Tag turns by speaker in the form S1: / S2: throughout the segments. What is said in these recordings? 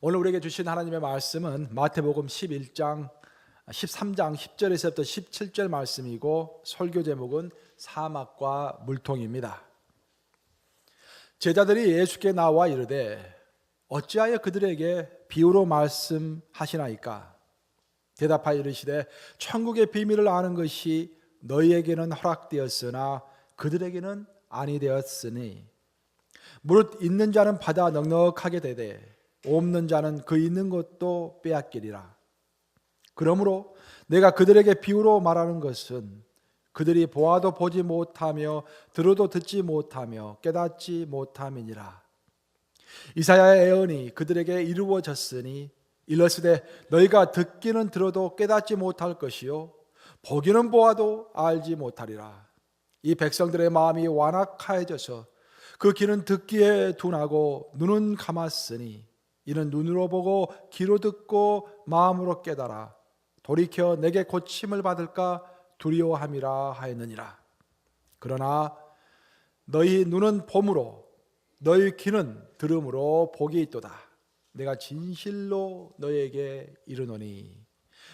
S1: 오늘 우리에게 주신 하나님의 말씀은 마태복음 13장 10절에서부터 17절 말씀이고 설교 제목은 사막과 물통입니다. 제자들이 예수께 나와 이르되 어찌하여 그들에게 비유로 말씀하시나이까? 대답하여 이르시되 천국의 비밀을 아는 것이 너희에게는 허락되었으나 그들에게는 아니 되었으니 무릇 있는 자는 받아 넉넉하게 되되 없는 자는 그 있는 것도 빼앗기리라. 그러므로 내가 그들에게 비유로 말하는 것은 그들이 보아도 보지 못하며 들어도 듣지 못하며 깨닫지 못함이니라. 이사야의 예언이 그들에게 이루어졌으니 일러스되 너희가 듣기는 들어도 깨닫지 못할 것이요 보기는 보아도 알지 못하리라. 이 백성들의 마음이 완악하여져서 그 귀는 듣기에 둔하고 눈은 감았으니 이는 눈으로 보고 귀로 듣고 마음으로 깨달아 돌이켜 내게 고침을 받을까 두려워함이라 하였느니라. 그러나 너희 눈은 봄으로 너희 귀는 들음으로 복이 있도다. 내가 진실로 너희에게 이르노니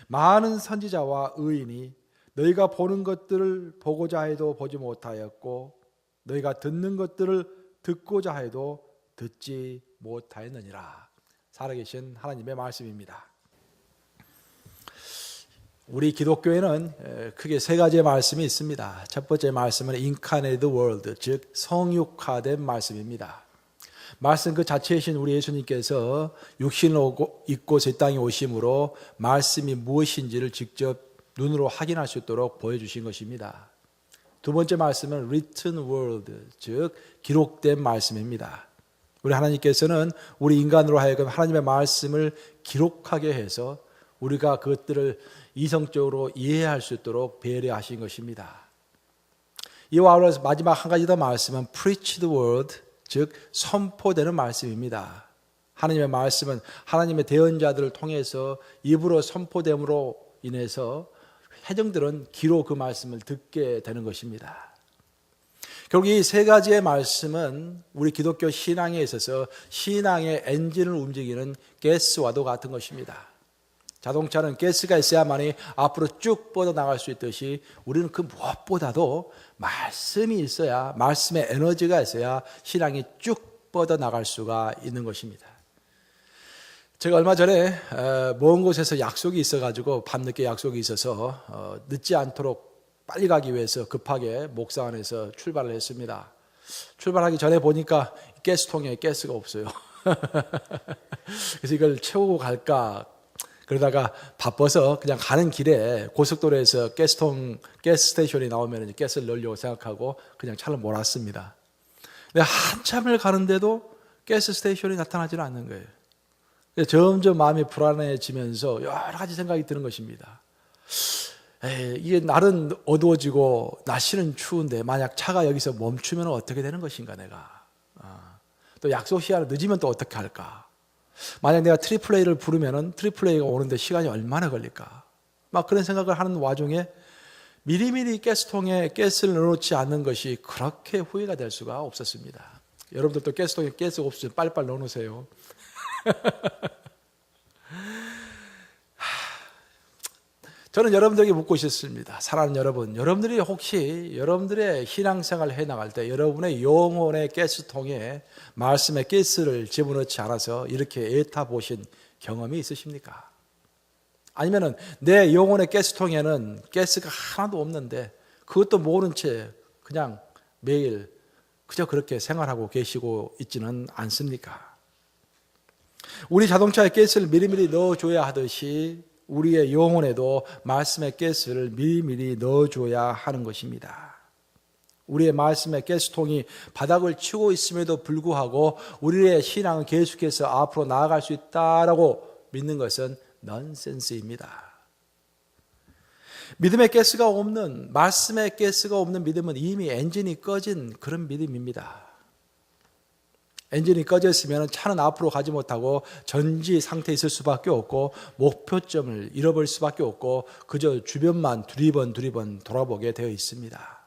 S1: 많은 선지자와 의인이 너희가 보는 것들을 보고자 해도 보지 못하였고 너희가 듣는 것들을 듣고자 해도 듣지 못하였느니라. 살아계신 하나님의 말씀입니다. 우리 기독교에는 크게 세 가지의 말씀이 있습니다. 첫 번째 말씀은 Incarnate Word, 즉 성육화된 말씀입니다. 말씀 그 자체이신 우리 예수님께서 육신을 입고 제 땅에 오심으로 말씀이 무엇인지를 직접 눈으로 확인할 수 있도록 보여주신 것입니다. 두 번째 말씀은 Written Word, 즉 기록된 말씀입니다. 우리 하나님께서는 우리 인간으로 하여금 하나님의 말씀을 기록하게 해서 우리가 그것들을 이성적으로 이해할 수 있도록 배려하신 것입니다. 이와 아울러서 마지막 한 가지 더 말씀은 Preached Word, 즉 선포되는 말씀입니다. 하나님의 말씀은 하나님의 대언자들을 통해서 입으로 선포됨으로 인해서 회중들은 귀로 그 말씀을 듣게 되는 것입니다. 결국 이 세 가지의 말씀은 우리 기독교 신앙에 있어서 신앙의 엔진을 움직이는 가스와도 같은 것입니다. 자동차는 가스가 있어야만이 앞으로 쭉 뻗어나갈 수 있듯이 우리는 그 무엇보다도 말씀이 있어야, 말씀의 에너지가 있어야 신앙이 쭉 뻗어나갈 수가 있는 것입니다. 제가 얼마 전에 먼 곳에서 약속이 있어가지고 밤늦게 약속이 있어서 늦지 않도록 빨리 가기 위해서 급하게 목사관에서 출발을 했습니다. 출발하기 전에 보니까 가스통에 가스가 없어요. 그래서 이걸 채우고 갈까 그러다가 바빠서 그냥 가는 길에 고속도로에서 가스 스테이션이 나오면 가스를 넣으려고 생각하고 그냥 차를 몰았습니다. 근데 한참을 가는데도 가스 스테이션이 나타나지는 않는 거예요. 그래서 점점 마음이 불안해지면서 여러 가지 생각이 드는 것입니다. 이게 날은 어두워지고 날씨는 추운데 만약 차가 여기서 멈추면 어떻게 되는 것인가 내가. 또 약속 시간을 늦으면 또 어떻게 할까. 만약 내가 트리플레이를 부르면 트리플레이가 오는데 시간이 얼마나 걸릴까. 막 그런 생각을 하는 와중에 미리미리 가스통에 가스를 넣어놓지 않는 것이 그렇게 후회가 될 수가 없었습니다. 여러분들도 가스통에 가스가 없으면 빨리빨리 넣어놓으세요. 저는 여러분들에게 묻고 싶습니다. 사랑하는 여러분, 여러분들이 혹시 여러분들의 신앙생활을 해나갈 때 여러분의 영혼의 가스통에 말씀의 가스를 집어넣지 않아서 이렇게 애타보신 경험이 있으십니까? 아니면 내 영혼의 가스통에는 가스가 하나도 없는데 그것도 모른 채 그냥 매일 그저 그렇게 생활하고 계시고 있지는 않습니까? 우리 자동차에 가스를 미리미리 넣어줘야 하듯이 우리의 영혼에도 말씀의 가스를 미리미리 넣어줘야 하는 것입니다. 우리의 말씀의 가스통이 바닥을 치고 있음에도 불구하고 우리의 신앙은 계속해서 앞으로 나아갈 수 있다라고 믿는 것은 넌센스입니다. 믿음의 가스가 없는, 말씀의 가스가 없는 믿음은 이미 엔진이 꺼진 그런 믿음입니다. 엔진이 꺼져 있으면 차는 앞으로 가지 못하고 전지 상태에 있을 수밖에 없고 목표점을 잃어버릴 수밖에 없고 그저 주변만 두리번 돌아보게 되어 있습니다.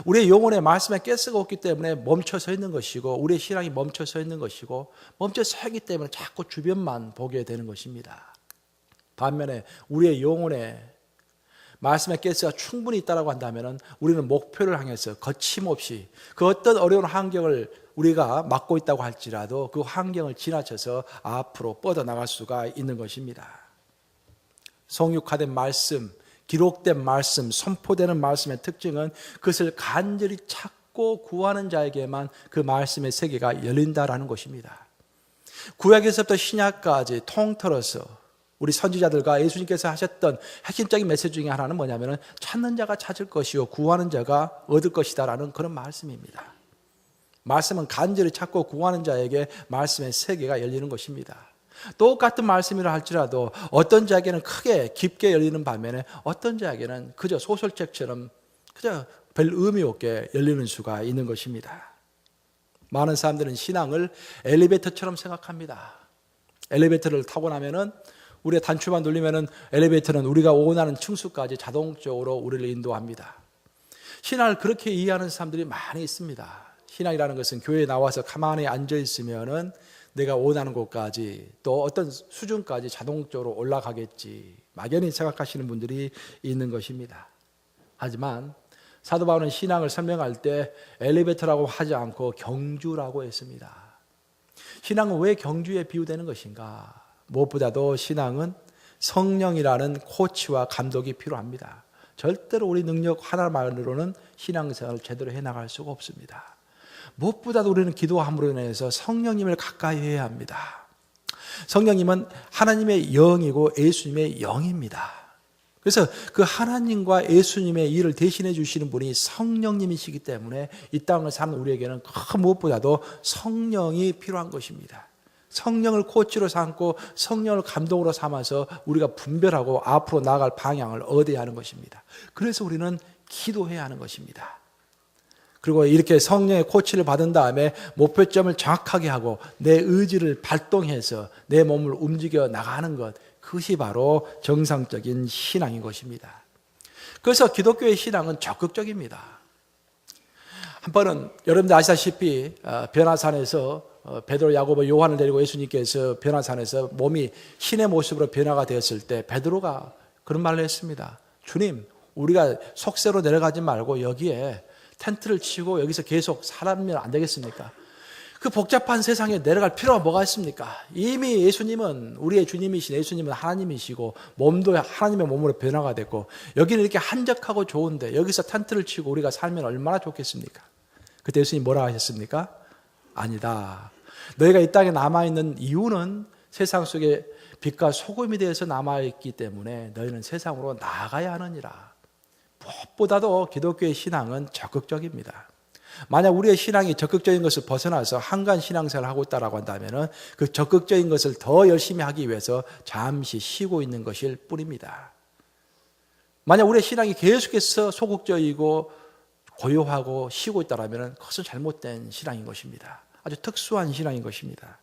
S1: 우리의 영혼의 말씀에 가스가 없기 때문에 멈춰서 있는 것이고 우리의 신앙이 멈춰서 있는 것이고 멈춰서 있기 때문에 자꾸 주변만 보게 되는 것입니다. 반면에 우리의 영혼에 말씀의 가스가 충분히 있다고 한다면 우리는 목표를 향해서 거침없이 그 어떤 어려운 환경을 우리가 맡고 있다고 할지라도 그 환경을 지나쳐서 앞으로 뻗어나갈 수가 있는 것입니다. 성육화된 말씀, 기록된 말씀, 선포되는 말씀의 특징은 그것을 간절히 찾고 구하는 자에게만 그 말씀의 세계가 열린다라는 것입니다. 구약에서부터 신약까지 통틀어서 우리 선지자들과 예수님께서 하셨던 핵심적인 메시지 중에 하나는 뭐냐면 찾는 자가 찾을 것이요 구하는 자가 얻을 것이다라는 그런 말씀입니다. 말씀은 간절히 찾고 구하는 자에게 말씀의 세계가 열리는 것입니다. 똑같은 말씀이라 할지라도 어떤 자에게는 크게 깊게 열리는 반면에 어떤 자에게는 그저 소설책처럼 그저 별 의미 없게 열리는 수가 있는 것입니다. 많은 사람들은 신앙을 엘리베이터처럼 생각합니다. 엘리베이터를 타고 나면은 우리의 단추만 눌리면은 엘리베이터는 우리가 원하는 층수까지 자동적으로 우리를 인도합니다. 신앙을 그렇게 이해하는 사람들이 많이 있습니다. 신앙이라는 것은 교회에 나와서 가만히 앉아 있으면은 내가 원하는 곳까지 또 어떤 수준까지 자동적으로 올라가겠지 막연히 생각하시는 분들이 있는 것입니다. 하지만 사도 바울은 신앙을 설명할 때 엘리베이터라고 하지 않고 경주라고 했습니다. 신앙은 왜 경주에 비유되는 것인가? 무엇보다도 신앙은 성령이라는 코치와 감독이 필요합니다. 절대로 우리 능력 하나만으로는 신앙생활을 제대로 해나갈 수가 없습니다. 무엇보다도 우리는 기도함으로 인해서 성령님을 가까이 해야 합니다. 성령님은 하나님의 영이고 예수님의 영입니다. 그래서 그 하나님과 예수님의 일을 대신해 주시는 분이 성령님이시기 때문에 이 땅을 사는 우리에게는 그 무엇보다도 성령이 필요한 것입니다. 성령을 코치로 삼고 성령을 감독으로 삼아서 우리가 분별하고 앞으로 나아갈 방향을 얻어야 하는 것입니다. 그래서 우리는 기도해야 하는 것입니다. 그리고 이렇게 성령의 코치를 받은 다음에 목표점을 정확하게 하고 내 의지를 발동해서 내 몸을 움직여 나가는 것, 그것이 바로 정상적인 신앙인 것입니다. 그래서 기독교의 신앙은 적극적입니다. 한 번은 여러분들 아시다시피 변화산에서 베드로, 야고보, 요한을 데리고 예수님께서 변화산에서 몸이 신의 모습으로 변화가 되었을 때 베드로가 그런 말을 했습니다. 주님, 우리가 속세로 내려가지 말고 여기에 텐트를 치고 여기서 계속 살면 안 되겠습니까? 그 복잡한 세상에 내려갈 필요가 뭐가 있습니까? 이미 예수님은 우리의 주님이신 예수님은 하나님이시고 몸도 하나님의 몸으로 변화가 됐고 여기는 이렇게 한적하고 좋은데 여기서 텐트를 치고 우리가 살면 얼마나 좋겠습니까? 그때 예수님이 뭐라 하셨습니까? 아니다. 너희가 이 땅에 남아있는 이유는 세상 속에 빛과 소금이 되어서 남아있기 때문에 너희는 세상으로 나아가야 하느니라. 무엇보다도 기독교의 신앙은 적극적입니다. 만약 우리의 신앙이 적극적인 것을 벗어나서 한간 신앙생활을 하고 있다고 한다면 그 적극적인 것을 더 열심히 하기 위해서 잠시 쉬고 있는 것일 뿐입니다. 만약 우리의 신앙이 계속해서 소극적이고 고요하고 쉬고 있다면 그것은 잘못된 신앙인 것입니다. 아주 특수한 신앙인 것입니다.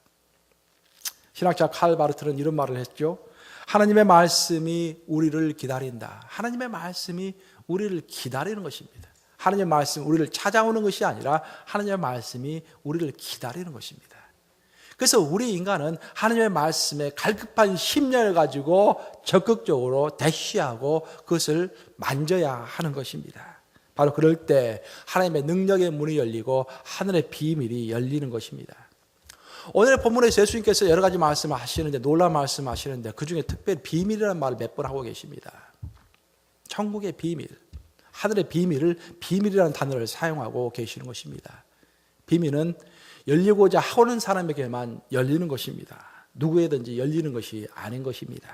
S1: 신학자 칼 바르트는 이런 말을 했죠. 하나님의 말씀이 우리를 기다린다. 하나님의 말씀이 우리를 기다리는 것입니다. 하나님의 말씀 우리를 찾아오는 것이 아니라 하나님의 말씀이 우리를 기다리는 것입니다. 그래서 우리 인간은 하나님의 말씀에 갈급한 심령을 가지고 적극적으로 대시하고 그것을 만져야 하는 것입니다. 바로 그럴 때 하나님의 능력의 문이 열리고 하늘의 비밀이 열리는 것입니다. 오늘 본문에서 예수님께서 여러 가지 말씀을 하시는데 놀라운 말씀을 하시는데 그중에 특별히 비밀이라는 말을 몇 번 하고 계십니다. 천국의 비밀, 하늘의 비밀을 비밀이라는 단어를 사용하고 계시는 것입니다. 비밀은 열리고자 하는 사람에게만 열리는 것입니다. 누구에든지 열리는 것이 아닌 것입니다.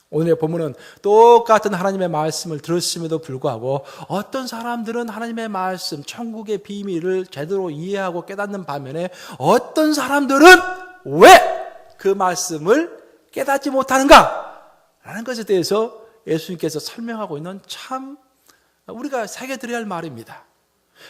S1: 오늘의 본문은 똑같은 하나님의 말씀을 들었음에도 불구하고 어떤 사람들은 하나님의 말씀, 천국의 비밀을 제대로 이해하고 깨닫는 반면에 어떤 사람들은 왜 그 말씀을 깨닫지 못하는가? 라는 것에 대해서 예수님께서 설명하고 있는 참 우리가 새겨드려야 할 말입니다.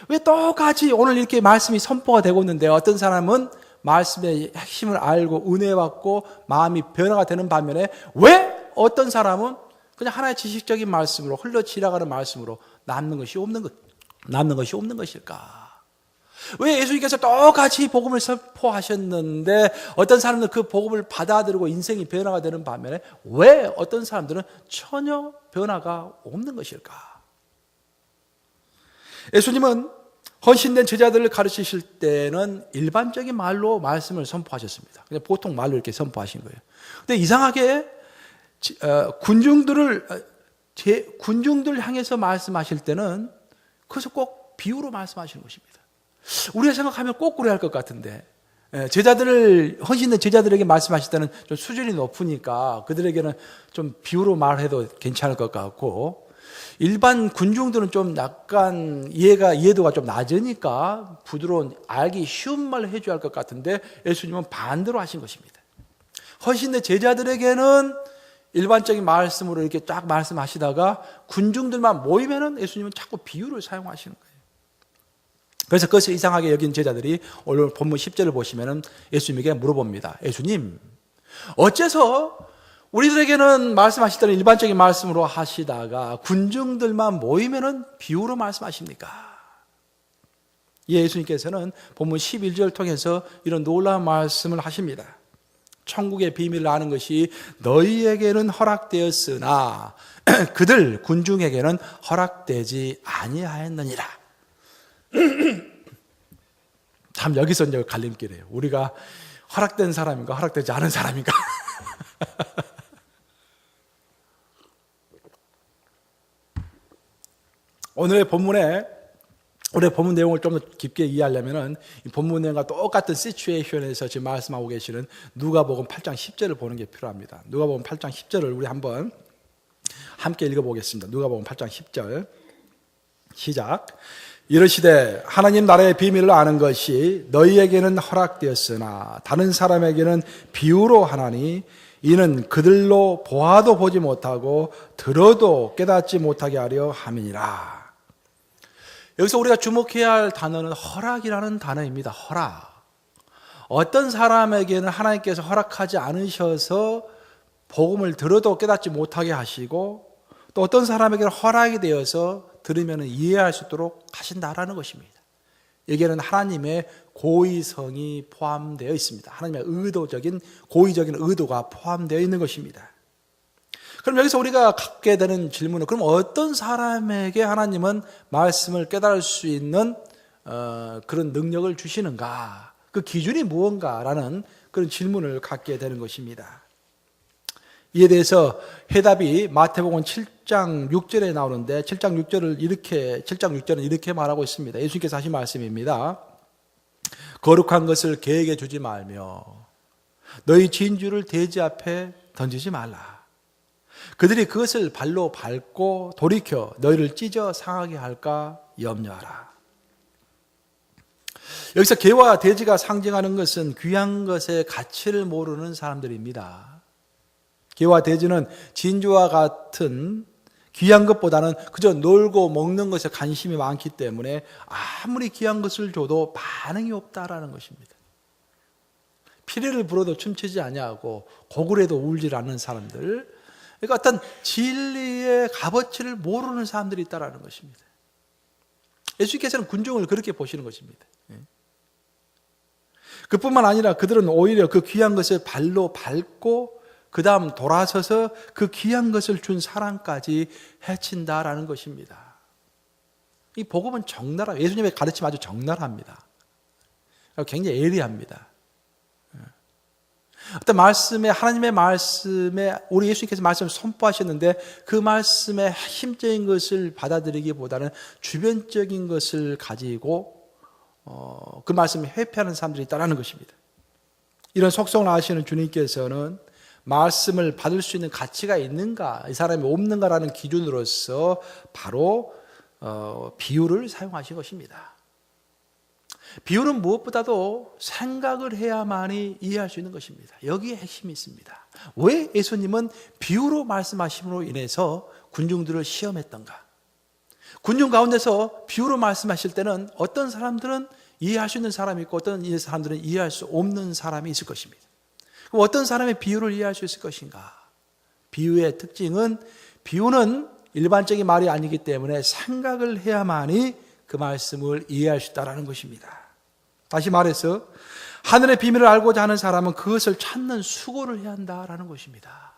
S1: 왜 똑같이 오늘 이렇게 말씀이 선포가 되고 있는데 어떤 사람은 말씀의 핵심을 알고 은혜 받고 마음이 변화가 되는 반면에 왜 어떤 사람은 그냥 하나의 지식적인 말씀으로 흘러 지나가는 말씀으로 남는 것이 없는 남는 것이 없는 것일까? 왜 예수님께서 똑같이 복음을 선포하셨는데 어떤 사람들은 그 복음을 받아들이고 인생이 변화가 되는 반면에 왜 어떤 사람들은 전혀 변화가 없는 것일까? 예수님은 헌신된 제자들을 가르치실 때는 일반적인 말로 말씀을 선포하셨습니다. 그냥 보통 말로 이렇게 선포하신 거예요. 근데 이상하게 군중들 향해서 말씀하실 때는 그것을 꼭 비유로 말씀하시는 것입니다. 우리가 생각하면 거꾸로 할 것 같은데 헌신된 제자들에게 말씀하실 때는 좀 수준이 높으니까 그들에게는 좀 비유로 말해도 괜찮을 것 같고 일반 군중들은 좀 약간 이해도가 좀 낮으니까 부드러운 알기 쉬운 말을 해줘야 할 것 같은데 예수님은 반대로 하신 것입니다. 헌신된 제자들에게는 일반적인 말씀으로 이렇게 딱 말씀하시다가 군중들만 모이면은 예수님은 자꾸 비유를 사용하시는 거예요. 그래서 그것을 이상하게 여긴 제자들이 오늘 본문 10절을 보시면은 예수님에게 물어봅니다. 예수님, 어째서 우리들에게는 말씀하실 때는 일반적인 말씀으로 하시다가 군중들만 모이면은 비유로 말씀하십니까? 예수님께서는 본문 11절 통해서 이런 놀라운 말씀을 하십니다. 천국의 비밀을 아는 것이 너희에게는 허락되었으나 그들 군중에게는 허락되지 아니하였느니라. 참 여기서 이제 갈림길이에요. 우리가 허락된 사람인가 허락되지 않은 사람인가. 오늘 본문 내용을 좀 더 깊게 이해하려면은 이 본문 내용과 똑같은 시츄에이션에서 지금 말씀하고 계시는 누가복음 8장 10절을 보는 게 필요합니다. 누가복음 8장 10절을 우리 한번 함께 읽어보겠습니다. 누가복음 8장 10절 시작. 이르시되 하나님 나라의 비밀을 아는 것이 너희에게는 허락되었으나 다른 사람에게는 비유로 하나니 이는 그들로 보아도 보지 못하고 들어도 깨닫지 못하게 하려 함이니라. 여기서 우리가 주목해야 할 단어는 허락이라는 단어입니다. 허락. 어떤 사람에게는 하나님께서 허락하지 않으셔서 복음을 들어도 깨닫지 못하게 하시고 또 어떤 사람에게는 허락이 되어서 들으면 이해할 수 있도록 하신다라는 것입니다. 여기에는 하나님의 고의성이 포함되어 있습니다. 하나님의 고의적인 의도가 포함되어 있는 것입니다. 그럼 여기서 우리가 갖게 되는 질문은 그럼 어떤 사람에게 하나님은 말씀을 깨달을 수 있는 그런 능력을 주시는가? 그 기준이 무언가라는 그런 질문을 갖게 되는 것입니다. 이에 대해서 해답이 마태복음 7장 6절에 나오는데 7장 6절은 이렇게 말하고 있습니다. 예수님께서 하신 말씀입니다. 거룩한 것을 개에게 주지 말며 너희 진주를 돼지 앞에 던지지 말라. 그들이 그것을 발로 밟고 돌이켜 너희를 찢어 상하게 할까 염려하라. 여기서 개와 돼지가 상징하는 것은 귀한 것의 가치를 모르는 사람들입니다. 개와 돼지는 진주와 같은 귀한 것보다는 그저 놀고 먹는 것에 관심이 많기 때문에 아무리 귀한 것을 줘도 반응이 없다라는 것입니다. 피리를 불어도 춤추지 아니하고 고글에도 울지 않는 사람들, 그러니까 어떤 진리의 값어치를 모르는 사람들이 있다라는 것입니다. 예수님께서는 군중을 그렇게 보시는 것입니다. 그뿐만 아니라 그들은 오히려 그 귀한 것을 발로 밟고 그 다음 돌아서서 그 귀한 것을 준 사람까지 해친다라는 것입니다. 이 복음은 적나라, 예수님의 가르침 아주 적나라합니다. 굉장히 예리합니다. 어떤 말씀에, 하나님의 말씀에 우리 예수님께서 말씀을 선포하셨는데 그 말씀의 핵심적인 것을 받아들이기보다는 주변적인 것을 가지고 그 말씀을 회피하는 사람들이 있다는 것입니다. 이런 속성을 아시는 주님께서는 말씀을 받을 수 있는 가치가 있는가, 이 사람이 없는가라는 기준으로서 바로 비유를 사용하신 것입니다. 비유는 무엇보다도 생각을 해야만이 이해할 수 있는 것입니다. 여기에 핵심이 있습니다. 왜 예수님은 비유로 말씀하심으로 인해서 군중들을 시험했던가? 군중 가운데서 비유로 말씀하실 때는 어떤 사람들은 이해할 수 있는 사람이 있고 어떤 사람들은 이해할 수 없는 사람이 있을 것입니다. 그럼 어떤 사람의 비유를 이해할 수 있을 것인가? 비유의 특징은 비유는 일반적인 말이 아니기 때문에 생각을 해야만이 그 말씀을 이해할 수 있다는 것입니다. 다시 말해서 하늘의 비밀을 알고자 하는 사람은 그것을 찾는 수고를 해야 한다는 것입니다.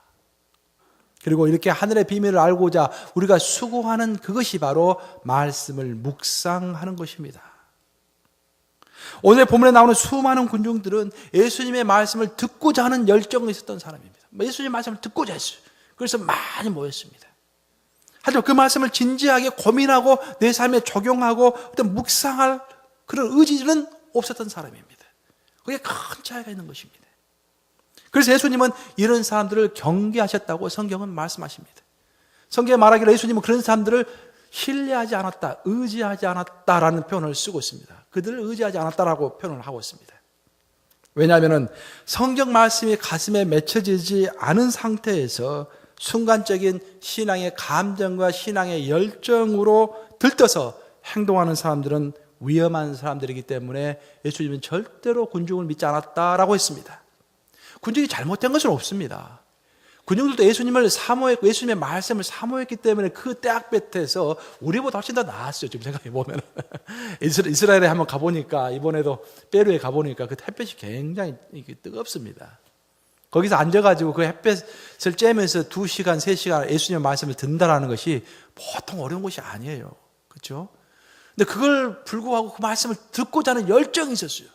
S1: 그리고 이렇게 하늘의 비밀을 알고자 우리가 수고하는 그것이 바로 말씀을 묵상하는 것입니다. 오늘 본문에 나오는 수많은 군중들은 예수님의 말씀을 듣고자 하는 열정이 있었던 사람입니다. 예수님의 말씀을 듣고자 했어요. 그래서 많이 모였습니다. 하지만 그 말씀을 진지하게 고민하고 내 삶에 적용하고 어떤 묵상할 그런 의지는 없었던 사람입니다. 그게 큰 차이가 있는 것입니다. 그래서 예수님은 이런 사람들을 경계하셨다고 성경은 말씀하십니다. 성경에 말하기를 예수님은 그런 사람들을 신뢰하지 않았다, 의지하지 않았다라는 표현을 쓰고 있습니다. 그들을 의지하지 않았다라고 표현을 하고 있습니다. 왜냐하면 성경 말씀이 가슴에 맺혀지지 않은 상태에서 순간적인 신앙의 감정과 신앙의 열정으로 들떠서 행동하는 사람들은 위험한 사람들이기 때문에 예수님은 절대로 군중을 믿지 않았다라고 했습니다. 군중이 잘못된 것은 없습니다. 군중들도 예수님을 사모했고 예수님의 말씀을 사모했기 때문에 그 때학볕에서 우리보다 훨씬 더 나았어요. 지금 생각해 보면 이스라엘에 한번 가보니까 이번에도 페루에 가보니까 그 햇볕이 굉장히 뜨겁습니다. 거기서 앉아가지고 그 햇볕을 쬐면서 2시간, 3시간 예수님의 말씀을 듣는다는 것이 보통 어려운 것이 아니에요. 그렇죠? 근데 그걸 불구하고 그 말씀을 듣고자 하는 열정이 있었어요.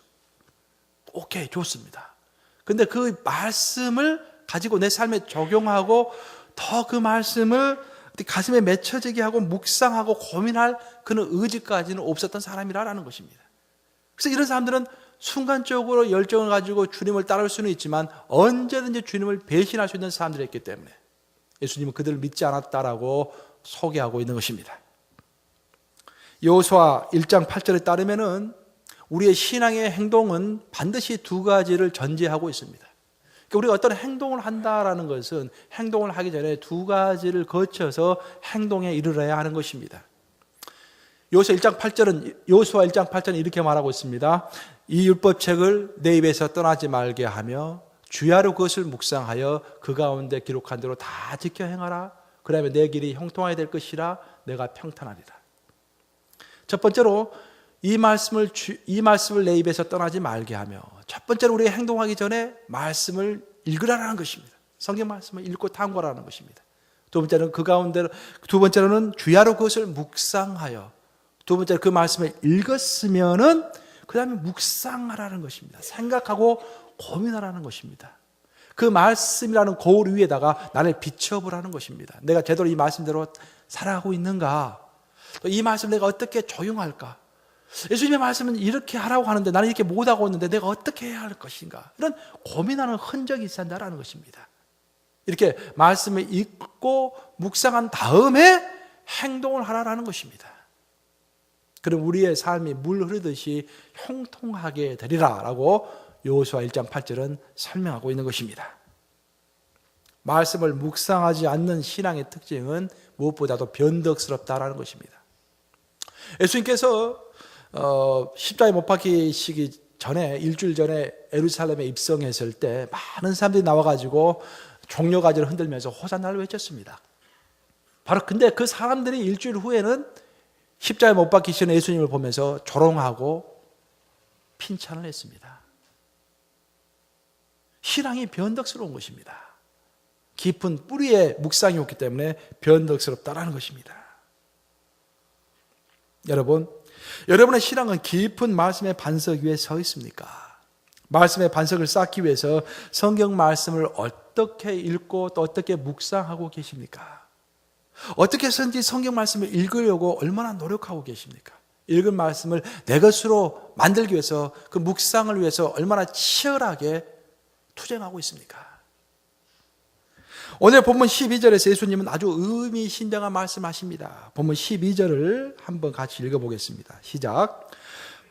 S1: 오케이, 좋습니다. 근데 그 말씀을 가지고 내 삶에 적용하고 더 그 말씀을 가슴에 맺혀지게 하고 묵상하고 고민할 그런 의지까지는 없었던 사람이라는 것입니다. 그래서 이런 사람들은 순간적으로 열정을 가지고 주님을 따를 수는 있지만 언제든지 주님을 배신할 수 있는 사람들이었기 때문에 예수님은 그들을 믿지 않았다라고 소개하고 있는 것입니다. 여호수아 1장 8절에 따르면은 우리의 신앙의 행동은 반드시 2가지를 전제하고 있습니다. 그러니까 우리가 어떤 행동을 한다라는 것은 행동을 하기 전에 2가지를 거쳐서 행동에 이르러야 하는 것입니다. 여호수아 1장 8절은 이렇게 말하고 있습니다. 이 율법책을 내 입에서 떠나지 말게 하며 주야로 그것을 묵상하여 그 가운데 기록한 대로 다 지켜 행하라. 그러면 내 길이 형통하게 될 것이라. 내가 평탄하리라. 첫 번째로 이 말씀을 내 입에서 떠나지 말게 하며, 첫 번째로 우리가 행동하기 전에 말씀을 읽으라는 것입니다. 성경 말씀을 읽고 탐구하라는 것입니다. 두 번째로는 주야로 그것을 묵상하여, 두 번째로 그 말씀을 읽었으면은 그 다음에 묵상하라는 것입니다. 생각하고 고민하라는 것입니다. 그 말씀이라는 거울 위에다가 나를 비춰보라는 것입니다. 내가 제대로 이 말씀대로 살아가고 있는가? 또 이 말씀 내가 어떻게 적용할까? 예수님의 말씀은 이렇게 하라고 하는데 나는 이렇게 못하고 있는데 내가 어떻게 해야 할 것인가? 이런 고민하는 흔적이 있어야 한다는 것입니다. 이렇게 말씀을 읽고 묵상한 다음에 행동을 하라는 것입니다. 그럼 우리의 삶이 물 흐르듯이 형통하게 되리라라고 여호수아 1장 8절은 설명하고 있는 것입니다. 말씀을 묵상하지 않는 신앙의 특징은 무엇보다도 변덕스럽다라는 것입니다. 예수님께서 십자가에 못 박히시기 전에 일주일 전에 예루살렘에 입성했을 때 많은 사람들이 나와가지고 종려가지를 흔들면서 호산나를 외쳤습니다. 바로 근데 그 사람들이 일주일 후에는 십자가에 못 박히시는 예수님을 보면서 조롱하고 핀찬을 했습니다. 신앙이 변덕스러운 것입니다. 깊은 뿌리의 묵상이 없기 때문에 변덕스럽다라는 것입니다. 여러분의 신앙은 깊은 말씀의 반석 위에 서 있습니까? 말씀의 반석을 쌓기 위해서 성경 말씀을 어떻게 읽고 또 어떻게 묵상하고 계십니까? 어떻게 해서든지 성경 말씀을 읽으려고 얼마나 노력하고 계십니까? 읽은 말씀을 내 것으로 만들기 위해서 그 묵상을 위해서 얼마나 치열하게 투쟁하고 있습니까? 오늘 본문 12절에서 예수님은 아주 의미심장한 말씀하십니다. 본문 12절을 한번 같이 읽어보겠습니다. 시작.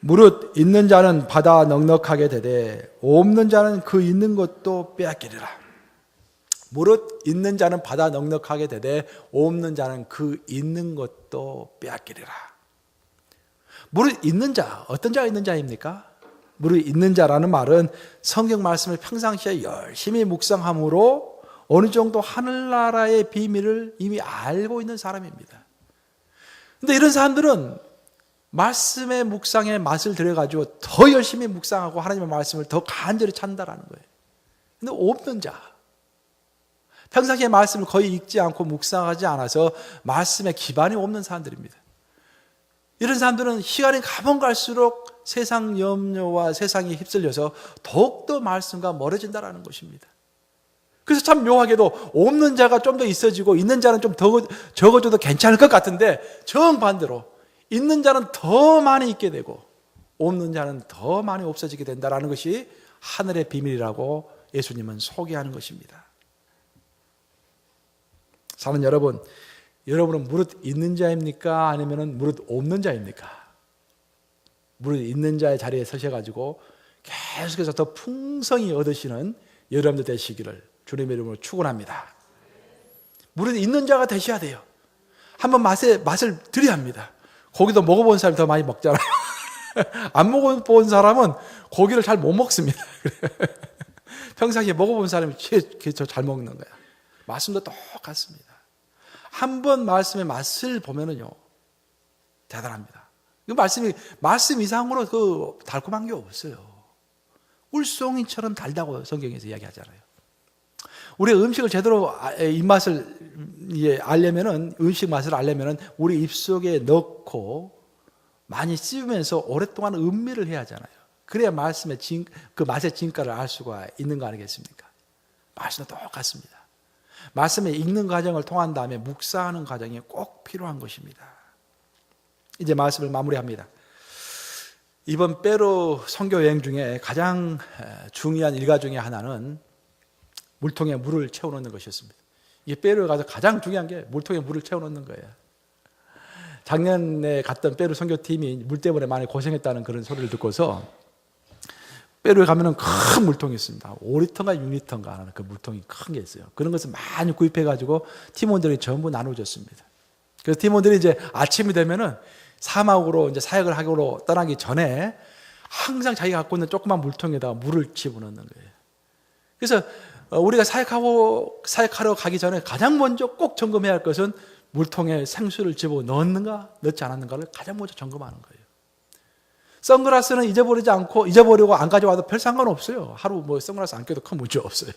S1: 무릇 있는 자는 받아 넉넉하게 되되 없는 자는 그 있는 것도 빼앗기리라. 무릇 있는 자는 받아 넉넉하게 되되 없는 자는 그 있는 것도 빼앗기리라. 무릇 있는 자, 어떤 자가 있는 자입니까? 무릇 있는 자라는 말은 성경 말씀을 평상시에 열심히 묵상함으로 어느 정도 하늘나라의 비밀을 이미 알고 있는 사람입니다. 근데 이런 사람들은 말씀의 묵상에 맛을 들여가지고 더 열심히 묵상하고 하나님의 말씀을 더 간절히 찾는다라는 거예요. 근데 없는 자, 평상시에 말씀을 거의 읽지 않고 묵상하지 않아서 말씀에 기반이 없는 사람들입니다. 이런 사람들은 시간이 가면 갈수록 세상 염려와 세상에 휩쓸려서 더욱더 말씀과 멀어진다는 것입니다. 그래서 참 묘하게도 없는 자가 좀 더 있어지고 있는 자는 좀 더 적어져도 괜찮을 것 같은데 정반대로 있는 자는 더 많이 있게 되고 없는 자는 더 많이 없어지게 된다는 것이 하늘의 비밀이라고 예수님은 소개하는 것입니다. 사는 여러분, 여러분은 무릇 있는 자입니까? 아니면 무릇 없는 자입니까? 무릇 있는 자의 자리에 서셔가지고 계속해서 더 풍성히 얻으시는 여러분들 되시기를 주님의 이름으로 축원합니다. 무릇 있는 자가 되셔야 돼요. 한번 맛을 들여야 합니다. 고기도 먹어본 사람이 더 많이 먹잖아요. 안 먹어본 사람은 고기를 잘 못 먹습니다. 평상시에 먹어본 사람이 잘 먹는 거야. 말씀도 똑같습니다. 한 번 말씀의 맛을 보면은요, 대단합니다. 이 말씀 이상으로 그 달콤한 게 없어요. 울송이처럼 달다고 성경에서 이야기하잖아요. 우리가 음식을 제대로 입맛을 알려면은, 음식 맛을 알려면은 우리 입속에 넣고 많이 씹으면서 오랫동안 음미를 해야 하잖아요. 그래야 그 맛의 진가를 알 수가 있는 거 아니겠습니까? 말씀도 똑같습니다. 말씀을 읽는 과정을 통한 다음에 묵상하는 과정이 꼭 필요한 것입니다. 이제 말씀을 마무리합니다. 이번 페루 선교 여행 중에 가장 중요한 일과 중에 하나는 물통에 물을 채워넣는 것이었습니다. 이게 페루에 가서 가장 중요한 게 물통에 물을 채워넣는 거예요. 작년에 갔던 페루 선교팀이 물 때문에 많이 고생했다는 그런 소리를 듣고서 페루에 가면은 큰 물통이 있습니다. 5리터인가 6리터인가 하는 그 물통이 큰 게 있어요. 그런 것을 많이 구입해가지고 팀원들이 전부 나눠줬습니다. 그래서 팀원들이 이제 아침이 되면은 사막으로 이제 사역을 하기로 떠나기 전에 항상 자기가 갖고 있는 조그만 물통에다가 물을 집어넣는 거예요. 그래서 우리가 사역하러 가기 전에 가장 먼저 꼭 점검해야 할 것은 물통에 생수를 집어넣었는가 넣지 않았는가를 가장 먼저 점검하는 거예요. 선글라스는 잊어버리고 안 가져와도 별 상관없어요. 하루 선글라스 안 껴도 큰 문제 없어요.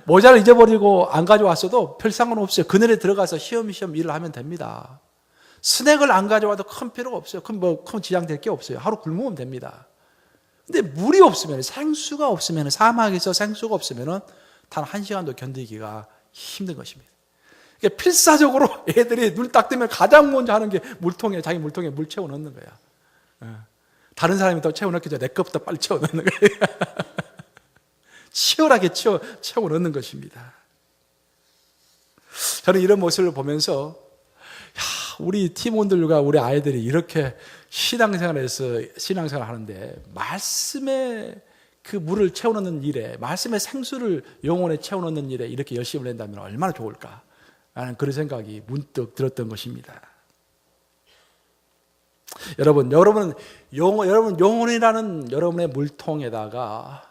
S1: 모자를 잊어버리고 안 가져왔어도 별 상관없어요. 그늘에 들어가서 쉬엄쉬엄 일을 하면 됩니다. 스낵을 안 가져와도 큰 필요가 없어요. 큰 지장될 게 없어요. 하루 굶으면 됩니다. 근데 물이 없으면, 생수가 없으면, 사막에서 생수가 없으면 단 1시간도 견디기가 힘든 것입니다. 그러니까 필사적으로 애들이 눈 딱 뜨면 가장 먼저 하는 게 자기 물통에 물 채워 넣는 거야. 다른 사람이 더 채워 넣기 전에 내 것부터 빨리 채워 넣는 거예요. 치열하게 채워 넣는 것입니다. 저는 이런 모습을 보면서 우리 팀원들과 우리 아이들이 이렇게 신앙생활을 하는데 말씀에 그 물을 채워넣는 일에, 말씀의 생수를 영혼에 채워넣는 일에 이렇게 열심을 낸다면 얼마나 좋을까 라는 그런 생각이 문득 들었던 것입니다. 여러분은 영혼이라는 여러분의 물통에다가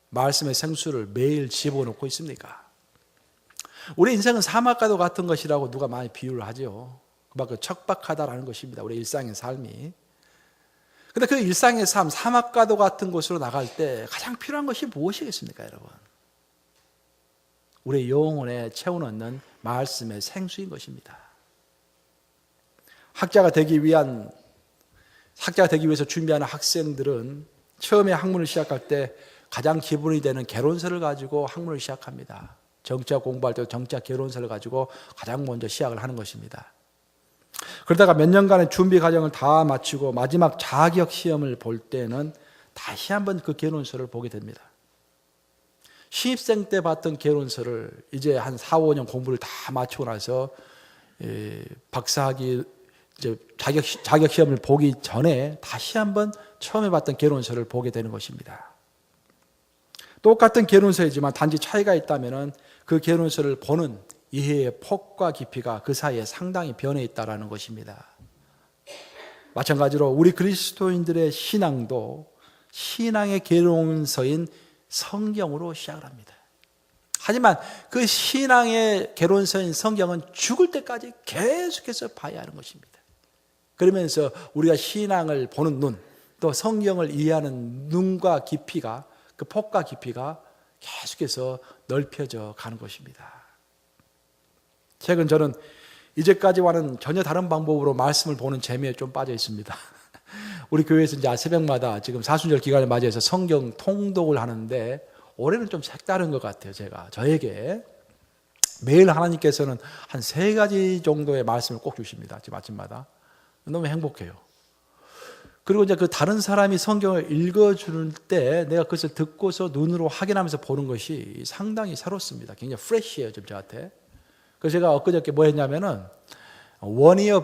S1: 말씀의 생수를 매일 집어넣고 있습니까? 우리 인생은 사막과도 같은 것이라고 누가 많이 비유를 하죠. 그만큼 척박하다라는 것입니다. 우리 일상의 삶이. 그런데 그 일상의 삶, 사막과도 같은 곳으로 나갈 때 가장 필요한 것이 무엇이겠습니까, 여러분? 우리 영혼에 채워넣는 말씀의 생수인 것입니다. 학자가 되기 위해서 준비하는 학생들은 처음에 학문을 시작할 때 가장 기본이 되는 개론서를 가지고 학문을 시작합니다. 정치학 공부할 때도 정치학 개론서를 가지고 가장 먼저 시작을 하는 것입니다. 그러다가 몇 년간의 준비 과정을 다 마치고 마지막 자격 시험을 볼 때는 다시 한번 그 개론서를 보게 됩니다. 신입생 때 봤던 개론서를 이제 한 4, 5년 공부를 다 마치고 나서 박사학위 자격 시험을 보기 전에 다시 한번 처음에 봤던 개론서를 보게 되는 것입니다. 똑같은 개론서이지만 단지 차이가 있다면 그 개론서를 보는 이해의 폭과 깊이가 그 사이에 상당히 변해 있다는 것입니다. 마찬가지로 우리 그리스도인들의 신앙도 신앙의 개론서인 성경으로 시작을 합니다. 하지만 그 신앙의 개론서인 성경은 죽을 때까지 계속해서 봐야 하는 것입니다. 그러면서 우리가 신앙을 보는 눈, 또 성경을 이해하는 눈과 깊이가, 그 폭과 깊이가 계속해서 넓혀져 가는 것입니다. 최근 저는 이제까지와는 전혀 다른 방법으로 말씀을 보는 재미에 좀 빠져 있습니다. 우리 교회에서 이제 새벽마다 지금 사순절 기간을 맞이해서 성경 통독을 하는데 올해는 좀 색다른 것 같아요. 저에게 매일 하나님께서는 한 3가지 정도의 말씀을 꼭 주십니다. 지금 아침마다. 너무 행복해요. 그리고 이제 그 다른 사람이 성경을 읽어줄 때 내가 그것을 듣고서 눈으로 확인하면서 보는 것이 상당히 새롭습니다. 굉장히 프레시해요, 좀 저한테. 그래서 제가 엊그저께 뭐 했냐면은 One Year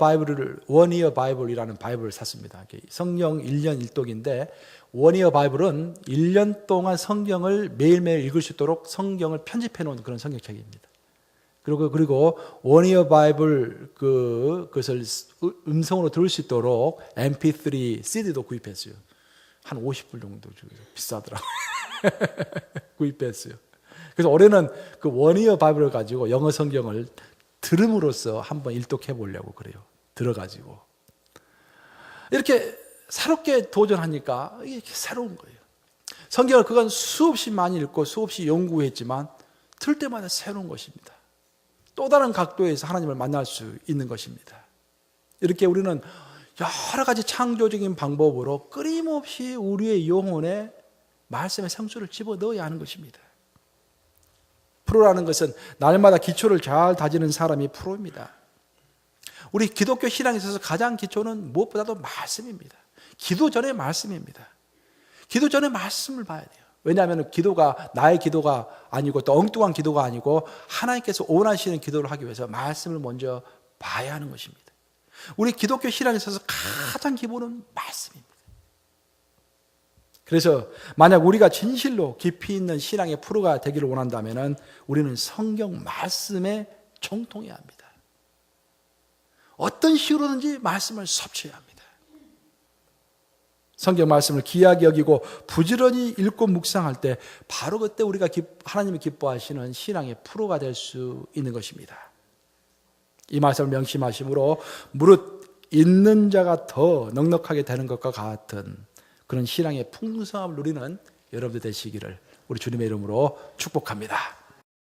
S1: Bible이라는 바이블을 샀습니다. 성경 1년 1독인데 One Year Bible은 1년 동안 성경을 매일매일 읽을 수 있도록 성경을 편집해 놓은 그런 성경책입니다. 그리고 One Year Bible 그것을 음성으로 들을 수 있도록 MP3 CD도 구입했어요. 한 50불 정도 주고 비싸더라고요. 구입했어요. 그래서 올해는 그 One Year Bible을 가지고 영어 성경을 들음으로써 한번 일독해 보려고 그래요. 들어가지고. 이렇게 새롭게 도전하니까 이게 새로운 거예요. 성경을 그간 수없이 많이 읽고 수없이 연구했지만 틀 때마다 새로운 것입니다. 또 다른 각도에서 하나님을 만날 수 있는 것입니다. 이렇게 우리는 여러 가지 창조적인 방법으로 끊임없이 우리의 영혼에 말씀의 생수를 집어넣어야 하는 것입니다. 프로라는 것은 날마다 기초를 잘 다지는 사람이 프로입니다. 우리 기독교 신앙에 있어서 가장 기초는 무엇보다도 말씀입니다. 기도 전에 말씀입니다. 기도 전에 말씀을 봐야 돼요. 왜냐하면 기도가 나의 기도가 아니고 또 엉뚱한 기도가 아니고 하나님께서 원하시는 기도를 하기 위해서 말씀을 먼저 봐야 하는 것입니다. 우리 기독교 신앙에 있어서 가장 기본은 말씀입니다. 그래서 만약 우리가 진실로 깊이 있는 신앙의 프로가 되기를 원한다면 우리는 성경 말씀에 정통해야 합니다. 어떤 식으로든지 말씀을 섭취해야 합니다. 성경 말씀을 귀하게 여기고 부지런히 읽고 묵상할 때 바로 그때 우리가 하나님이 기뻐하시는 신앙의 프로가 될 수 있는 것입니다. 이 말씀을 명심하심으로 무릇 있는 자가 더 넉넉하게 되는 것과 같은 그런 신앙의 풍성함을 누리는 여러분들 되시기를 우리 주님의 이름으로 축복합니다.